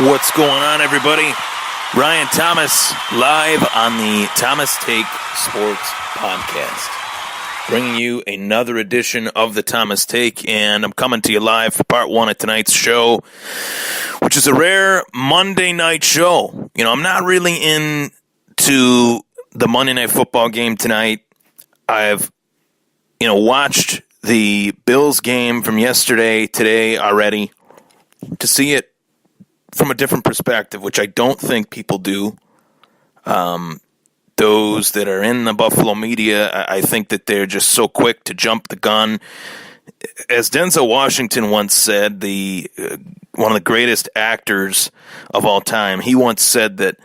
What's going on, everybody? Ryan Thomas, live on the Thomas Take Sports Podcast, bringing you another edition of the Thomas Take, and I'm coming to you live for part one of tonight's show, which is a rare Monday night show. You know, I'm not really into the Monday Night Football game tonight. I've, watched the Bills game from yesterday, today already, to see it from a different perspective, which I don't think people do. Those that are in the Buffalo media, I think that they're just so quick to jump the gun. As Denzel Washington once said, one of the greatest actors of all time, he once said that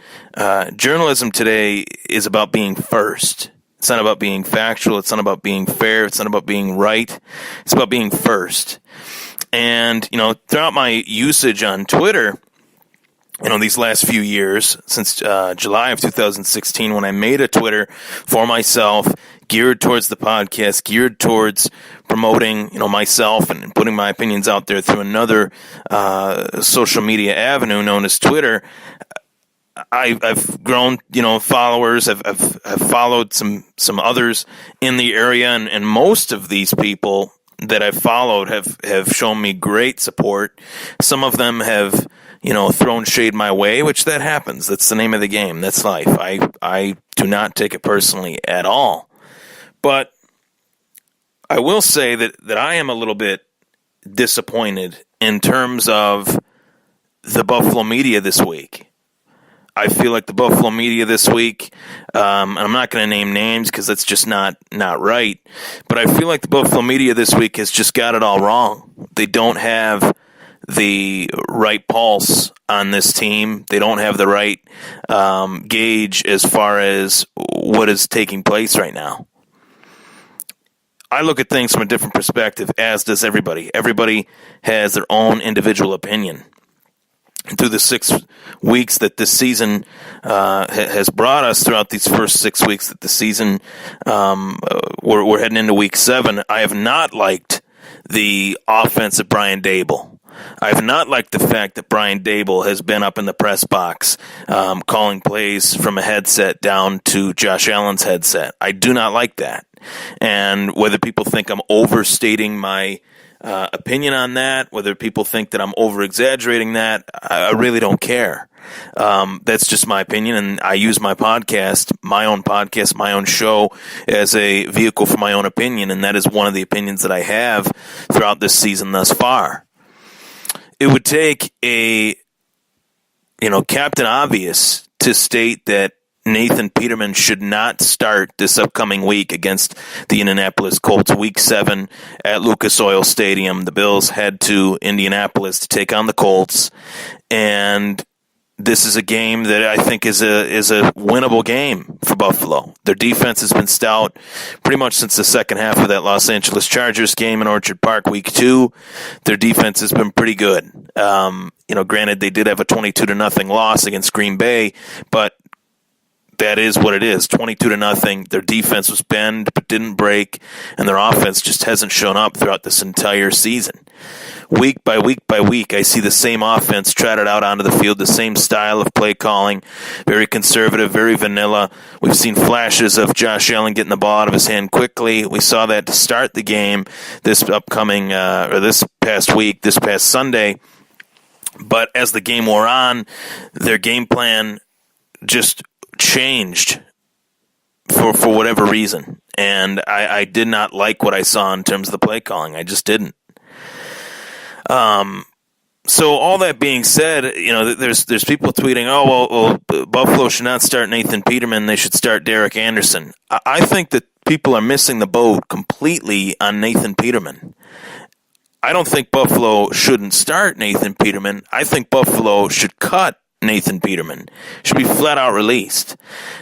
journalism today is about being first. It's not about being factual. It's not about being fair. It's not about being right. It's about being first. And, throughout my usage on Twitter, these last few years, since July of 2016, when I made a Twitter for myself, geared towards the podcast, geared towards promoting, myself and putting my opinions out there through another social media avenue known as Twitter, I've grown, followers. I've followed some others in the area, and most of these people that I've followed have shown me great support. Some of them have thrown shade my way, which that happens. That's the name of the game. That's life. I do not take it personally at all. But I will say that I am a little bit disappointed in terms of the Buffalo media this week. I feel like the Buffalo media this week, and I'm not going to name names because that's just not right, but I feel like the Buffalo media this week has just got it all wrong. They don't have the right pulse on this team. They don't have the right gauge as far as what is taking place right now. I look at things from a different perspective, as does everybody. Everybody has their own individual opinion. And through the 6 weeks that this season has brought us, throughout these first 6 weeks that the season, we're heading into week 7, I have not liked the offense of Brian Daboll. I have not liked the fact that Brian Daboll has been up in the press box calling plays from a headset down to Josh Allen's headset. I do not like that. And whether people think I'm overstating my opinion on that, whether people think that I'm over-exaggerating that, I really don't care. That's just my opinion, and I use my podcast, my own show, as a vehicle for my own opinion, and that is one of the opinions that I have throughout this season thus far. It would take a, Captain Obvious to state that Nathan Peterman should not start this upcoming week against the Indianapolis Colts, Week 7 at Lucas Oil Stadium. The Bills head to Indianapolis to take on the Colts, and this is a game that I think is a winnable game for Buffalo. Their defense has been stout pretty much since the second half of that Los Angeles Chargers game in Orchard Park, Week 2. Their defense has been pretty good. Granted, they did have a 22-0 loss against Green Bay, but that is what it is, 22-0. Their defense was bend but didn't break, and their offense just hasn't shown up throughout this entire season. Week by week by week, I see the same offense trotted out onto the field, the same style of play calling, very conservative, very vanilla. We've seen flashes of Josh Allen getting the ball out of his hand quickly. We saw that to start the game this past Sunday. But as the game wore on, their game plan just changed for whatever reason, and I did not like what I saw in terms of the play calling. I just didn't. So all that being said, there's people tweeting, Buffalo should not start Nathan Peterman. They should start Derek Anderson. I think that people are missing the boat completely on Nathan Peterman. I don't think Buffalo shouldn't start Nathan Peterman. I think Buffalo should cut Nathan Peterman. Should be flat out released.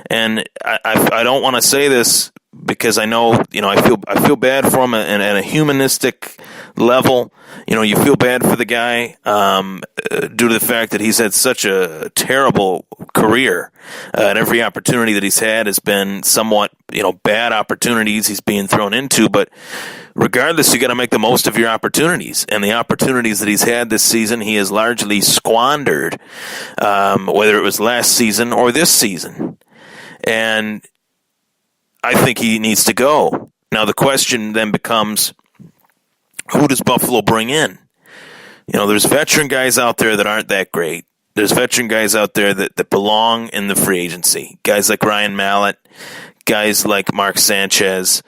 And I don't want to say this because I know, I feel bad for him, and a humanistic level. You feel bad for the guy due to the fact that he's had such a terrible career. And every opportunity that he's had has been somewhat, bad opportunities he's being thrown into. But regardless, you got to make the most of your opportunities. And the opportunities that he's had this season, he has largely squandered, whether it was last season or this season. And I think he needs to go. Now, the question then becomes, who does Buffalo bring in? There's veteran guys out there that aren't that great. There's veteran guys out there that belong in the free agency. Guys like Ryan Mallett, guys like Mark Sanchez.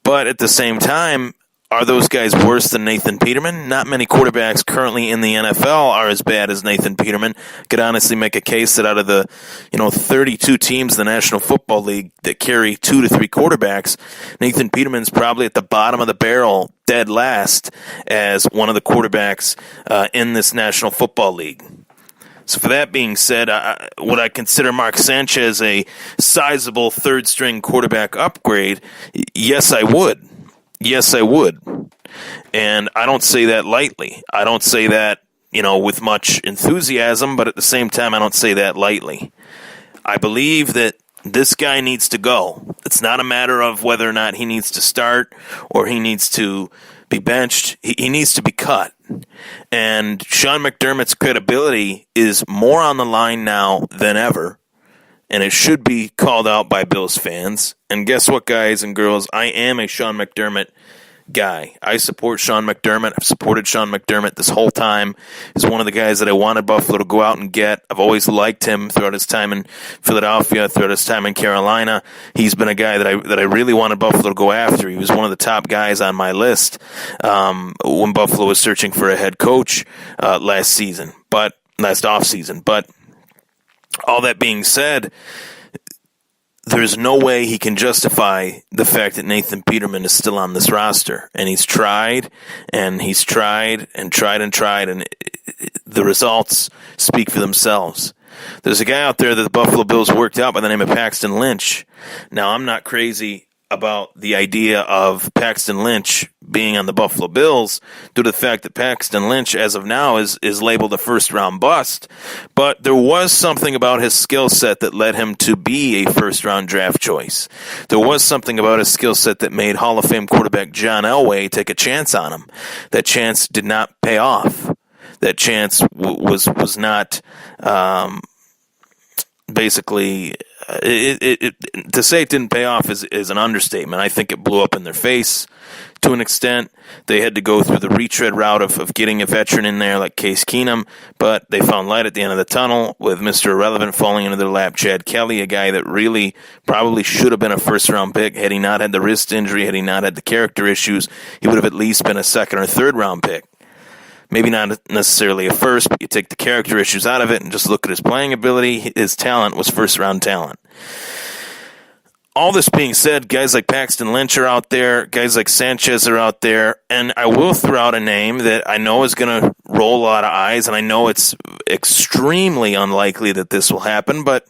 But at the same time, are those guys worse than Nathan Peterman? Not many quarterbacks currently in the NFL are as bad as Nathan Peterman. Could honestly make a case that out of the 32 teams in the National Football League that carry 2 to 3 quarterbacks, Nathan Peterman's probably at the bottom of the barrel, dead last, as one of the quarterbacks in this National Football League. So for that being said, would I consider Mark Sanchez a sizable third-string quarterback upgrade? Yes, I would. Yes, I would. And I don't say that lightly. I don't say that, with much enthusiasm, but at the same time, I don't say that lightly. I believe that this guy needs to go. It's not a matter of whether or not he needs to start or he needs to be benched. He needs to be cut. And Sean McDermott's credibility is more on the line now than ever. And it should be called out by Bills fans. And guess what, guys and girls? I am a Sean McDermott guy. I support Sean McDermott. I've supported Sean McDermott this whole time. He's one of the guys that I wanted Buffalo to go out and get. I've always liked him throughout his time in Philadelphia, throughout his time in Carolina. He's been a guy that I really wanted Buffalo to go after. He was one of the top guys on my list when Buffalo was searching for a head coach last offseason. But all that being said, there's no way he can justify the fact that Nathan Peterman is still on this roster. And he's tried, and he's tried, and the results speak for themselves. There's a guy out there that the Buffalo Bills worked out by the name of Paxton Lynch. Now, I'm not crazy about the idea of Paxton Lynch being on the Buffalo Bills due to the fact that Paxton Lynch, as of now, is labeled a first-round bust. But there was something about his skill set that led him to be a first-round draft choice. There was something about his skill set that made Hall of Fame quarterback John Elway take a chance on him. That chance did not pay off. That chance was not basically... to say it didn't pay off is an understatement. I think it blew up in their face to an extent. They had to go through the retread route of getting a veteran in there like Case Keenum, but they found light at the end of the tunnel with Mr. Irrelevant falling into their lap, Chad Kelly, a guy that really probably should have been a first-round pick. Had he not had the wrist injury, had he not had the character issues, he would have at least been a second- or third-round pick. Maybe not necessarily a first, but you take the character issues out of it and just look at his playing ability. His talent was first-round talent. All this being said, guys like Paxton Lynch are out there. Guys like Sanchez are out there. And I will throw out a name that I know is going to roll a lot of eyes, and I know it's extremely unlikely that this will happen. But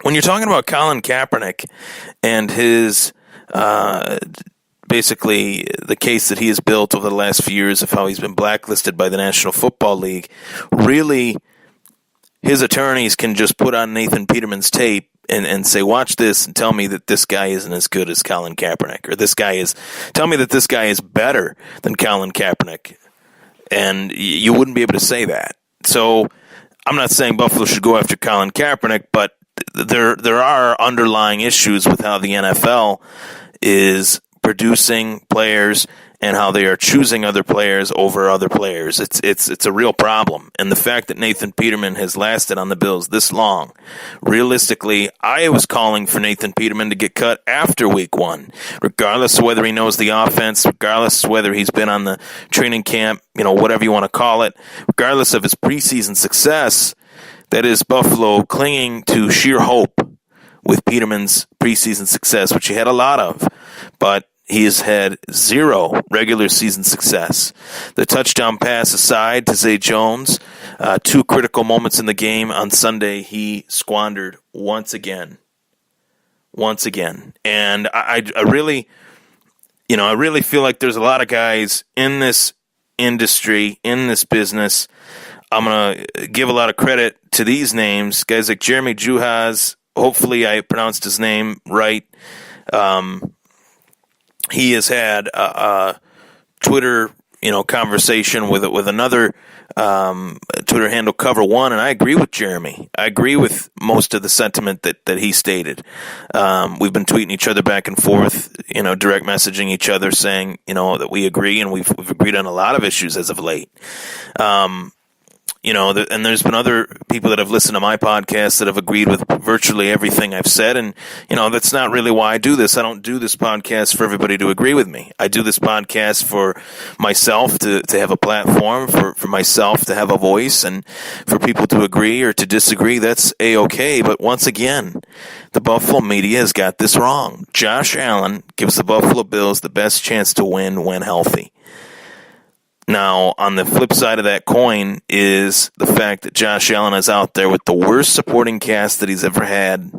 when you're talking about Colin Kaepernick and his... basically the case that he has built over the last few years of how he's been blacklisted by the National Football League, really his attorneys can just put on Nathan Peterman's tape and say, watch this and tell me that this guy isn't as good as Colin Kaepernick, or tell me that this guy is better than Colin Kaepernick. And you wouldn't be able to say that. So I'm not saying Buffalo should go after Colin Kaepernick, but there are underlying issues with how the NFL is producing players and how they are choosing other players over other players. It's a real problem. And the fact that Nathan Peterman has lasted on the Bills this long, realistically, I was calling for Nathan Peterman to get cut after week 1, regardless of whether he knows the offense, regardless of whether he's been on the training camp, whatever you want to call it, regardless of his preseason success. That is Buffalo clinging to sheer hope with Peterman's preseason success, which he had a lot of. But he has had 0 regular season success. The touchdown pass aside to Zay Jones, 2 critical moments in the game on Sunday he squandered once again. And I really, I really feel like there's a lot of guys in this industry, in this business. I'm going to give a lot of credit to these names, guys like Jeremy Juhas. Hopefully I pronounced his name right. He has had a Twitter, conversation with another Twitter handle, Cover One, and I agree with Jeremy. I agree with most of the sentiment that he stated. We've been tweeting each other back and forth, direct messaging each other, saying, that we agree, and we've agreed on a lot of issues as of late. And there's been other people that have listened to my podcast that have agreed with virtually everything I've said. And, that's not really why I do this. I don't do this podcast for everybody to agree with me. I do this podcast for myself to have a platform, for myself to have a voice, and for people to agree or to disagree. That's A-okay. But once again, the Buffalo media has got this wrong. Josh Allen gives the Buffalo Bills the best chance to win when healthy. Now, on the flip side of that coin is the fact that Josh Allen is out there with the worst supporting cast that he's ever had.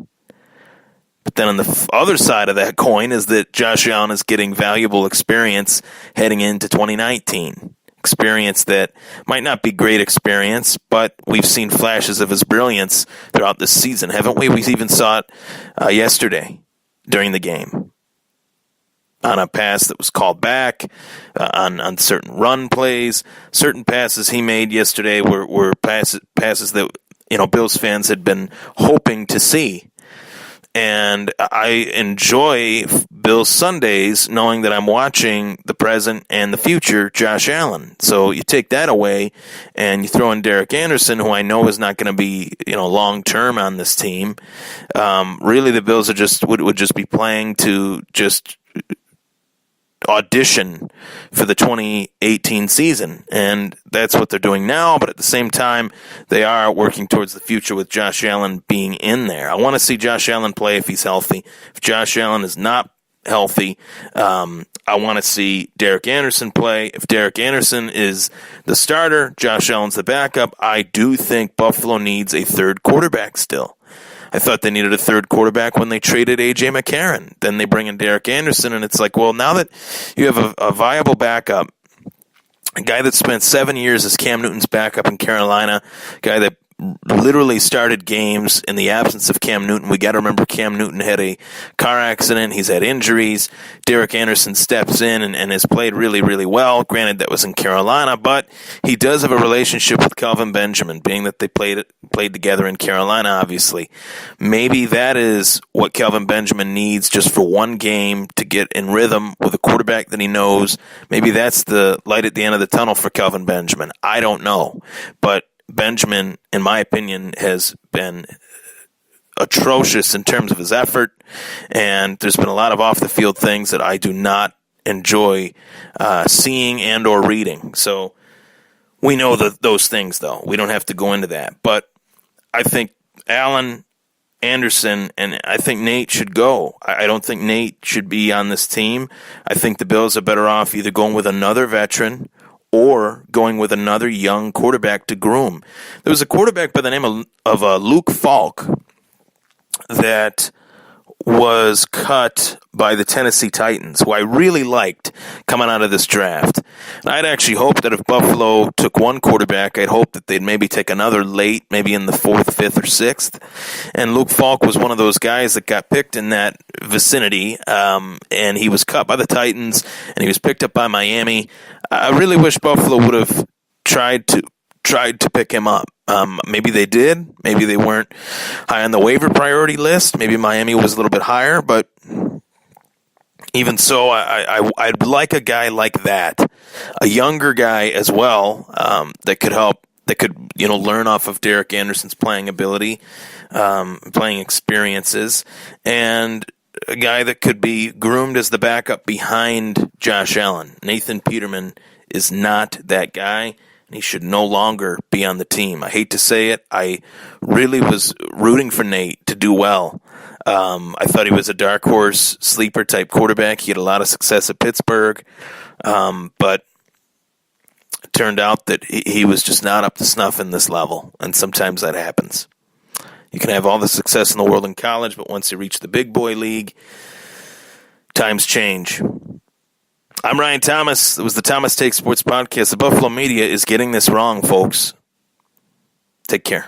But then on the other side of that coin is that Josh Allen is getting valuable experience heading into 2019. Experience that might not be great experience, but we've seen flashes of his brilliance throughout this season, haven't we? We even saw it yesterday during the game. On a pass that was called back, on certain run plays, certain passes he made yesterday were passes that Bills fans had been hoping to see. And I enjoy Bills Sundays knowing that I'm watching the present and the future Josh Allen. So you take that away and you throw in Derek Anderson, who I know is not going to be long term on this team. Really, the Bills are would just be playing to just audition for the 2018 season, and that's what they're doing now. But at the same time, they are working towards the future with Josh Allen being in there. I want to see Josh Allen play if he's healthy. If Josh Allen is not healthy, I want to see Derek Anderson play. If Derek Anderson is the starter, Josh Allen's the backup. I do think Buffalo needs a third quarterback still. I thought they needed a third quarterback when they traded A.J. McCarron. Then they bring in Derek Anderson, and it's like, well, now that you have a viable backup, a guy that spent 7 years as Cam Newton's backup in Carolina, a guy that literally started games in the absence of Cam Newton. We got to remember Cam Newton had a car accident. He's had injuries. Derek Anderson steps in and has played really, really well. Granted, that was in Carolina, but he does have a relationship with Kelvin Benjamin, being that they played together in Carolina, obviously. Maybe that is what Kelvin Benjamin needs just for one game to get in rhythm with a quarterback that he knows. Maybe that's the light at the end of the tunnel for Kelvin Benjamin. I don't know. But Benjamin, in my opinion, has been atrocious in terms of his effort, and there's been a lot of off-the-field things that I do not enjoy seeing and or reading. So we know those things, though. We don't have to go into that. But I think Allen, Anderson, and I think Nate should go. I don't think Nate should be on this team. I think the Bills are better off either going with another veteran or going with another young quarterback to groom. There was a quarterback by the name of Luke Falk that was cut by the Tennessee Titans, who I really liked coming out of this draft. And I'd actually hoped that if Buffalo took one quarterback, I'd hope that they'd maybe take another late, maybe in the 4th, 5th, or 6th. And Luke Falk was one of those guys that got picked in that vicinity, and he was cut by the Titans, and he was picked up by Miami. I really wish Buffalo would have tried to pick him up. Maybe they did. Maybe they weren't high on the waiver priority list. Maybe Miami was a little bit higher, but even so, I'd like a guy like that, a younger guy as well, that could help, that could, learn off of Derek Anderson's playing ability, playing experiences, and a guy that could be groomed as the backup behind Josh Allen. Nathan Peterman is not that guy, and he should no longer be on the team. I hate to say it. I really was rooting for Nate to do well. I thought he was a dark horse sleeper type quarterback. He had a lot of success at Pittsburgh, but it turned out that he was just not up to snuff in this level, and sometimes that happens. You can have all the success in the world in college, but once you reach the big boy league, times change. I'm Ryan Thomas. It was the Thomas Take Sports Podcast. The Buffalo media is getting this wrong, folks. Take care.